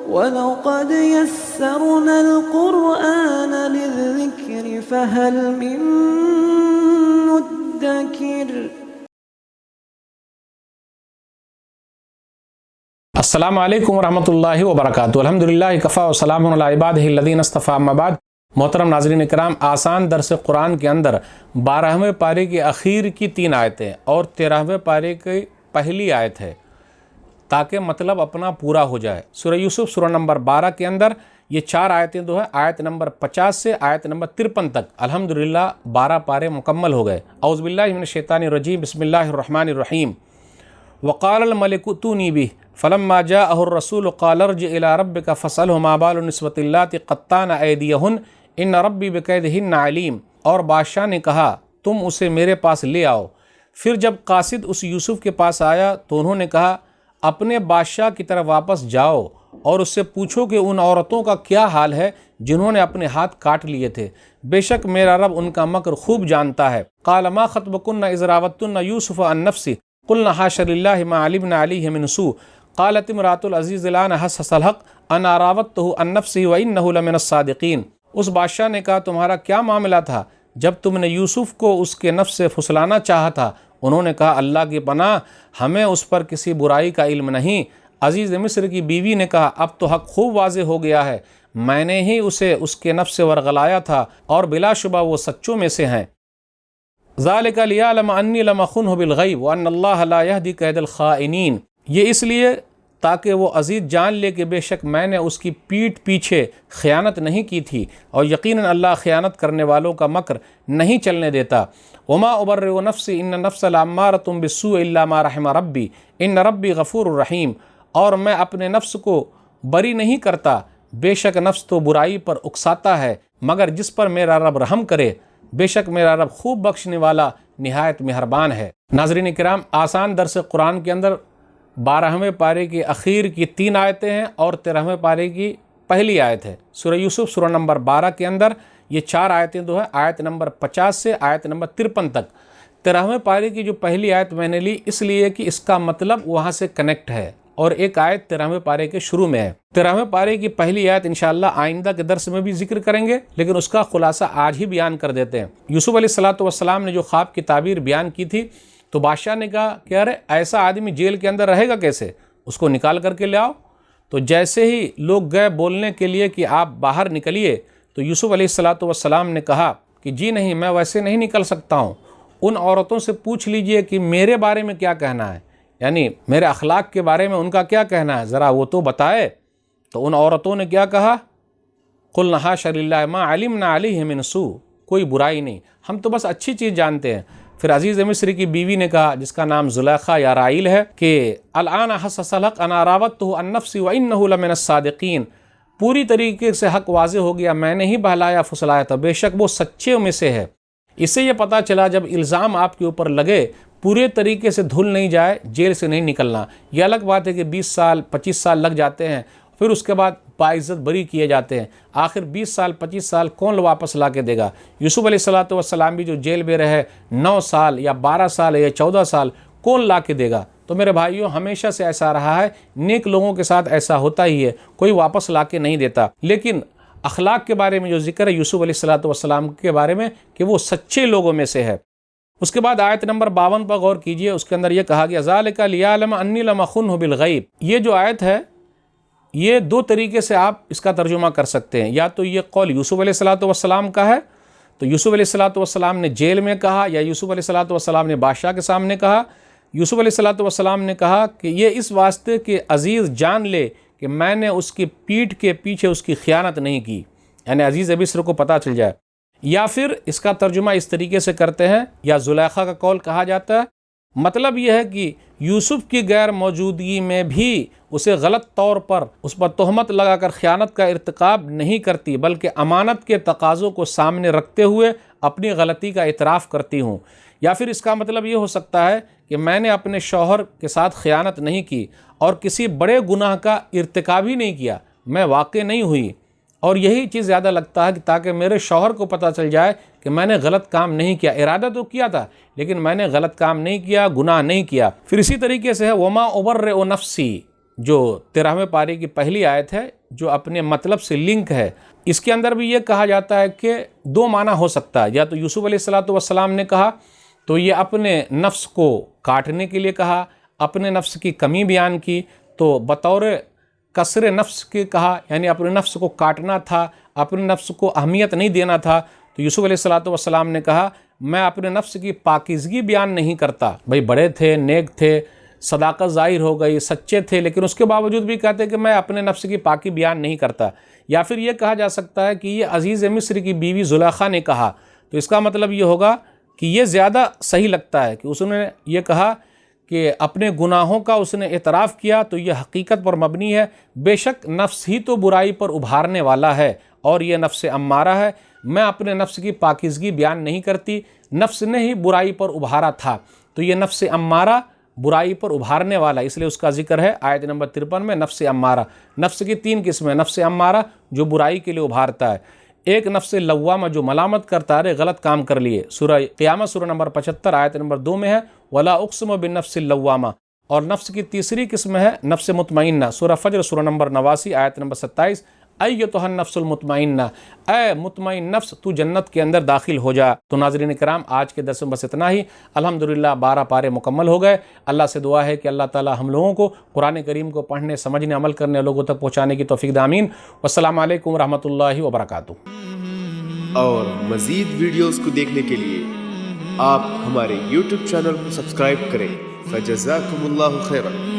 وَلَقَدْ يَسَّرْنَا الْقُرْآنَ لِلذِّكْرِ فَهَلْ مِن مُّدَّكِرٍ۔ السلام علیکم ورحمۃ اللہ وبرکاتہ۔ الحمدللہ کفا وسلام علی عبادہ الذین اصطفیٰ، اما بعد۔ محترم ناظرین کرام، آسان درس قرآن کے اندر 12ویں پارے کی اخیر کی 3 آیتیں اور 13ویں پارے کی پہلی آیت ہے، تاکہ مطلب اپنا پورا ہو جائے۔ سورہ یوسف سورہ نمبر 12 کے اندر یہ 4 آیتیں جو ہے، آیت نمبر 50 سے آیت نمبر 53 تک الحمدللہ 12 پارے مکمل ہو گئے۔ اعوذ باللہ من الشیطان الرجیم، بسم اللہ الرحمن الرحیم۔ وقال الملک ائتونی بہ فلما جاءہ الرسول قال ارجع الی ربک فاسألہ ما بال النسوۃ اللاتی قطعن ایدیہن ان ربی بکیدہن علیم۔ اور بادشاہ نے کہا تم اسے میرے پاس لے آؤ۔ پھر جب قاصد اس یوسف کے پاس آیا تو انہوں نے کہا اپنے بادشاہ کی طرف واپس جاؤ اور اس سے پوچھو کہ ان عورتوں کا کیا حال ہے جنہوں نے اپنے ہاتھ کاٹ لیے تھے، بے شک میرا رب ان کا مکر خوب جانتا ہے۔ قال ما خطبکن اذ راوتن یوسف عن نفسہ قلنا حاش للہ ما علمنا علیہ من سوء قالت امرأۃ العزیز الآن حصحص الحق انا راودتہ عن نفسہ وانہ لمن الصادقین۔ اس بادشاہ نے کہا تمہارا کیا معاملہ تھا جب تم نے یوسف کو اس کے نفس سے پھسلانا چاہا تھا؟ انہوں نے کہا اللہ کی پناہ، ہمیں اس پر کسی برائی کا علم نہیں۔ عزیز مصر کی بیوی نے کہا اب تو حق خوب واضح ہو گیا ہے، میں نے ہی اسے اس کے نفس سے ورغلایا تھا اور بلا شبہ وہ سچوں میں سے ہیں۔ ذالک لیعلم انی لم اخنہ بالغیب وان اللہ لا یہدی کید الخائنین۔ یہ اس لیے تاکہ وہ عزیز جان لے کہ بے شک میں نے اس کی پیٹھ پیچھے خیانت نہیں کی تھی اور یقیناً اللہ خیانت کرنے والوں کا مکر نہیں چلنے دیتا۔ وما ابرئ نفسی ان النفس لامارۃ بالسوء الا ما رحم ربی ان ربی غفور الرحیم۔ اور میں اپنے نفس کو بری نہیں کرتا، بے شک نفس تو برائی پر اکساتا ہے مگر جس پر میرا رب رحم کرے، بے شک میرا رب خوب بخشنے والا نہایت مہربان ہے۔ ناظرین کرام، آسان درس قرآن کے اندر 12ویں پارے کی اخیر کی 3 آیتیں ہیں اور 13ویں پارے کی پہلی آیت ہے۔ سورہ یوسف سورہ نمبر 12 کے اندر یہ 4 آیتیں جو ہے، آیت نمبر 50 سے آیت نمبر 53 تک۔ 13ویں پارے کی جو پہلی آیت میں نے لی اس لیے کہ اس کا مطلب وہاں سے کنیکٹ ہے، اور ایک آیت 13ویں پارے کے شروع میں ہے۔ 13ویں پارے کی پہلی آیت انشاءاللہ آئندہ کے درس میں بھی ذکر کریں گے، لیکن اس کا خلاصہ آج ہی بیان کر دیتے ہیں۔ یوسف علیہ السلام نے جو خواب کی تعبیر بیان کی تھی تو بادشاہ نے کہا کہ ارے ایسا آدمی جیل کے اندر رہے گا کیسے، اس کو نکال کر کے لے آؤ۔ تو جیسے ہی لوگ گئے بولنے کے لیے کہ آپ باہر نکلیے تو یوسف علیہ السلام نے کہا کہ جی نہیں، میں ویسے نہیں نکل سکتا ہوں، ان عورتوں سے پوچھ لیجئے کہ میرے بارے میں کیا کہنا ہے، یعنی میرے اخلاق کے بارے میں ان کا کیا کہنا ہے، ذرا وہ تو بتائے۔ تو ان عورتوں نے کیا کہا، قلنا حاش للہ ما علمنا علیہ من سوء، کوئی برائی نہیں، ہم تو بس اچھی چیز جانتے ہیں۔ پھر عزیز مصر کی بیوی نے کہا، جس کا نام زلیخا یا رائل ہے، کہ الآن حصحص الحق انا راودتہ عن نفسی وانہ لمن الصادقین، پوری طریقے سے حق واضح ہو گیا، میں نے ہی بہلایا پھسلایا تھا، بے شک وہ سچے میں سے ہے۔ اس سے یہ پتہ چلا جب الزام آپ کے اوپر لگے پورے طریقے سے دھل نہیں جائے، جیل سے نہیں نکلنا۔ یہ الگ بات ہے کہ 20 سال 25 سال لگ جاتے ہیں، پھر اس کے بعد باعزت بری کیے جاتے ہیں، آخر 20 سال 25 سال کون واپس لا کے دے گا؟ یوسف علیہ السلام بھی جو جیل میں رہے 9 سال یا 12 سال یا 14 سال، کون لا کے دے گا؟ تو میرے بھائیوں، ہمیشہ سے ایسا رہا ہے، نیک لوگوں کے ساتھ ایسا ہوتا ہی ہے، کوئی واپس لا کے نہیں دیتا۔ لیکن اخلاق کے بارے میں جو ذکر ہے یوسف علیہ السلام کے بارے میں کہ وہ سچے لوگوں میں سے ہے۔ اس کے بعد آیت نمبر 52 پر غور کیجئے، اس کے اندر یہ کہا گیا ذالک لیعلم انی لم اخنہ بالغیب۔ یہ جو آیت ہے یہ 2 طریقے سے آپ اس کا ترجمہ کر سکتے ہیں، یا تو یہ قول یوسف علیہ السلام کا ہے تو یوسف علیہ السلام نے جیل میں کہا، یا یوسف علیہ السلام نے بادشاہ کے سامنے کہا۔ یوسف علیہ السلام نے کہا کہ یہ اس واسطے کہ عزیز جان لے کہ میں نے اس کی پیٹھ کے پیچھے اس کی خیانت نہیں کی، یعنی عزیز مصر کو پتہ چل جائے۔ یا پھر اس کا ترجمہ اس طریقے سے کرتے ہیں، یا زلیخا کا قول کہا جاتا ہے، مطلب یہ ہے کہ یوسف کی غیر موجودگی میں بھی اسے غلط طور پر اس پر تہمت لگا کر خیانت کا ارتکاب نہیں کرتی، بلکہ امانت کے تقاضوں کو سامنے رکھتے ہوئے اپنی غلطی کا اعتراف کرتی ہوں۔ یا پھر اس کا مطلب یہ ہو سکتا ہے کہ میں نے اپنے شوہر کے ساتھ خیانت نہیں کی اور کسی بڑے گناہ کا ارتکاب ہی نہیں کیا، میں واقع نہیں ہوئی، اور یہی چیز زیادہ لگتا ہے کہ تاکہ میرے شوہر کو پتہ چل جائے کہ میں نے غلط کام نہیں کیا، ارادہ تو کیا تھا لیکن میں نے غلط کام نہیں کیا، گناہ نہیں کیا۔ پھر اسی طریقے سے ہے وما ابرئ نفسی، جو 13ویں پارے کی پہلی آیت ہے جو اپنے مطلب سے لنک ہے، اس کے اندر بھی یہ کہا جاتا ہے کہ دو معنی ہو سکتا ہے. یا تو یوسف علیہ السلام نے کہا تو یہ اپنے نفس کو کاٹنے کے لیے کہا، اپنے نفس کی کمی بیان کی، تو بطور کسر نفس کے کہا، یعنی اپنے نفس کو کاٹنا تھا، اپنے نفس کو اہمیت نہیں دینا تھا. تو یوسف علیہ السلام نے کہا میں اپنے نفس کی پاکیزگی بیان نہیں کرتا. بھئی بڑے تھے، نیک تھے، صداقت ظاہر ہو گئی، سچے تھے، لیکن اس کے باوجود بھی کہتے کہ میں اپنے نفس کی پاکی بیان نہیں کرتا. یا پھر یہ کہا جا سکتا ہے کہ یہ عزیز مصر کی بیوی زلیخا نے کہا، تو اس کا مطلب یہ ہوگا کہ یہ زیادہ صحیح لگتا ہے کہ اس نے یہ کہا کہ اپنے گناہوں کا اس نے اعتراف کیا، تو یہ حقیقت پر مبنی ہے. بے شک نفس ہی تو برائی پر ابھارنے والا ہے اور یہ نفس امارہ ہے. میں اپنے نفس کی پاکیزگی بیان نہیں کرتی، نفس نے ہی برائی پر ابھارا تھا، تو یہ نفس امارہ برائی پر ابھارنے والا، اس لیے اس کا ذکر ہے آیت نمبر 53 میں نفس امارہ. نفس کی 3 قسمیں، نفس امارہ جو برائی کے لیے ابھارتا ہے، ایک نفس لوامہ جو ملامت کرتا ہے غلط کام کر لیے، سورہ قیامت سورہ نمبر 75 آیت نمبر 2 میں ہے وَلَا أُقْسِمُ بِالنَّفْسِ اللَّوَّامَةِ. اور نفس کی تیسری قسم ہے نفس مطمئنہ، سورہ فجر سورہ نمبر 89 آیت نمبر 27 ایتھا النفس المطمئنہ، اے مطمئن نفس تو جنت کے اندر داخل ہو جا. تو ناظرین کرام آج کے درس میں بس اتنا ہی. الحمدللہ 12 پارے مکمل ہو گئے. اللہ سے دعا ہے کہ اللہ تعالی ہم لوگوں کو قرآن کریم کو پڑھنے، سمجھنے، عمل کرنے، لوگوں تک پہنچانے کی توفیق دے. آمین. والسلام علیکم ورحمۃ اللہ وبرکاتہ. اور مزید ویڈیوز کو دیکھنے کے لیے آپ ہمارے YouTube چینل کو سبسکرائب کریں. فجزاکم اللہ خیرا.